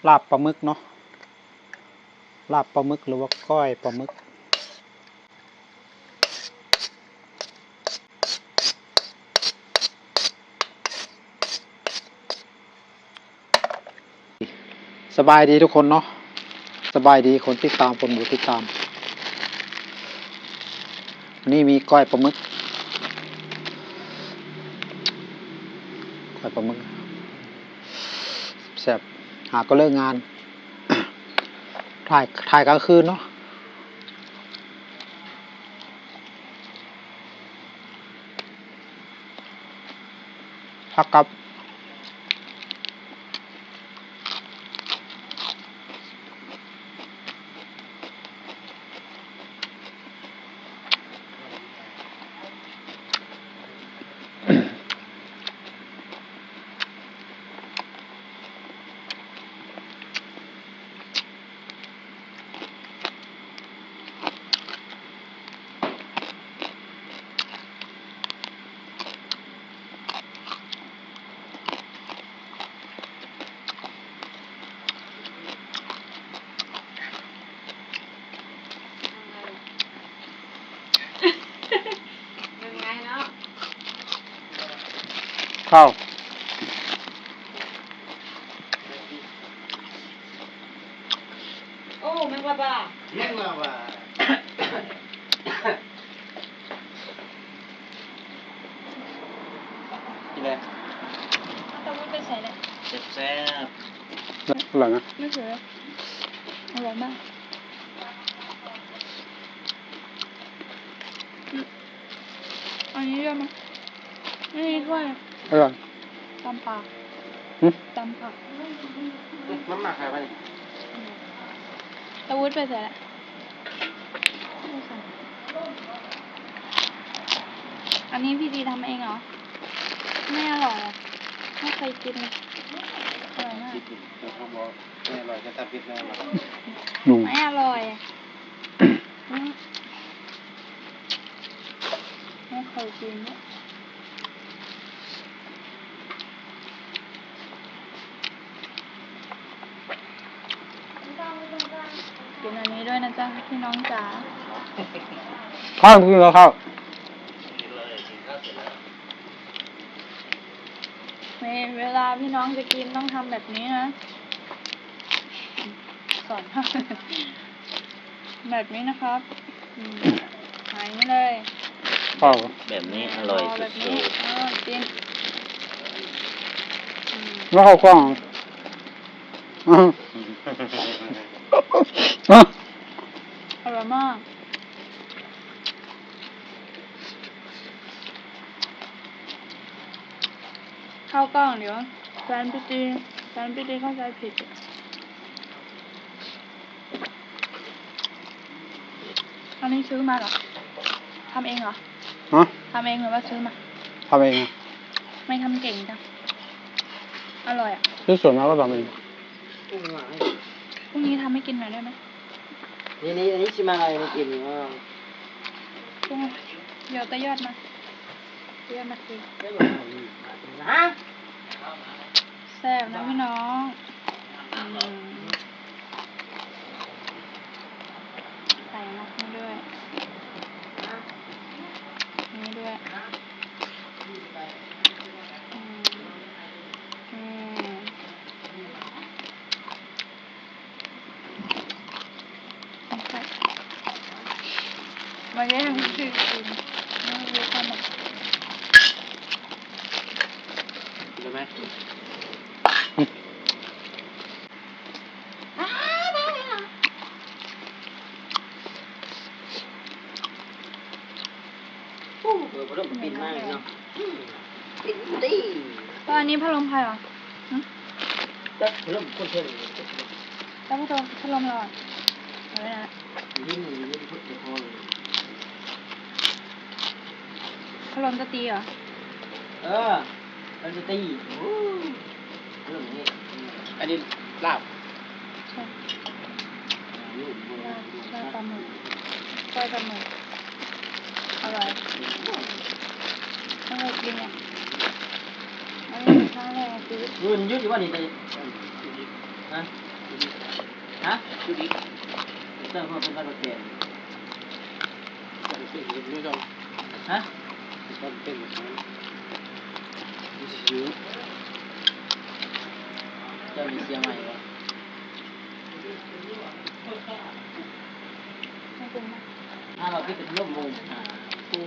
ลาบปลาหมึกเนาะลาบปลาหมึกหรือว่าก้อยปลาหมึกสบายดีทุกคนเนาะสบายดีคนที่ตามคนหมูที่ตามนี่มีก้อยปลาหมึกก้อยปลาหมึกแซ่บหาก็เลิกงาน ถ่ายกลางคืนเนาะพักกับข้าวโอ้แมงว่าบ้าแม่งมาว่ากินเลย ตะวุ้นไปใส่เลย แซ่บ อร่อยไหม ไม่เสืออร่อยมากอันนี้ด้วยมั้ยนี่ด้วย อร่อย ตำปากตำผัก มันหมักใครวะเนี่ย ตะวุ้นไปใส่ละอันนี้พี่ดีทำเองเหรอไม่อร่อยอ่ะไม่เคยกินเลยอร่อยมาก เขาบอกไม่อร่อยก็ตามพิษไม่อร่อย ลุง ไม่อร่อยไม่เคยกินเนี่ยกินอันนี้ด้วยนะจ๊ะพี่น้องจ๋า ข้าวคือข้าว กินเลยกินข้าวเสร็จแล้ว เวลาพี่น้องจะกินต้องทำแบบนี้นะสอนแบบนี้นะครับหายนี่เลย ข้าว แบบนี้อร่อย แบ สุ บนี้ ด กิน แล้วข้าวกล้องๆอ่ะอร่อยมากข้าวกล้องเดี๋ยวแฟนพี่ตีเข้าใจผิดอันนี้ซื้อมาเหรอทำเองเหรอ ฮะ ทำเองหรือว่าซื้อมา ทำเองอ่ะ ไม่ทำเก่งจังอร่อยอ่ะ ที่ส่วนมากก็ทำเอง พรุ่งนี้ทำให้กินหน่อยได้ไหม นี่อันนี้ชิมาอะไรมากินอ่ะ พรุ่งนี้เดี๋ยวตะยอดมากิน ฮะ แซ่บนะพี่น้องใส่นักนี่ด้วยนี่ด้วยมาแย่งพี่กินไม่รู้ทำไม กินได้ไหมเริ่มปิดมากเนาะปิดดี ตอนนี้พัดลมใครเหรอ เริ่มคนเท่เลย แล้วพัดลมเราอ่ะเอาไว้นะ ยิ้มพูดในคอเลย พัดลมจะตีเหรอ มันจะตีเริ่มนี้อันนี้ลาบ ใช่ลาบปลาหมึกก้อยปลาหมึกอร่อยไม่เคยกินไงอันนี้เป็นครั้งแรกในชีวิต ยืนยืดอยู่ว่านี่ไปฮะ ฮะดูดิเติมเพิ่มเป็นการโดดเด่น ไม่ต้อง ฮะ ต้องเป็นแบบนั้นชิว เจ้ามีเสียใหม่วะ ไม่เป็นไร ถ้าเราคิดเป็นร่วมวงกู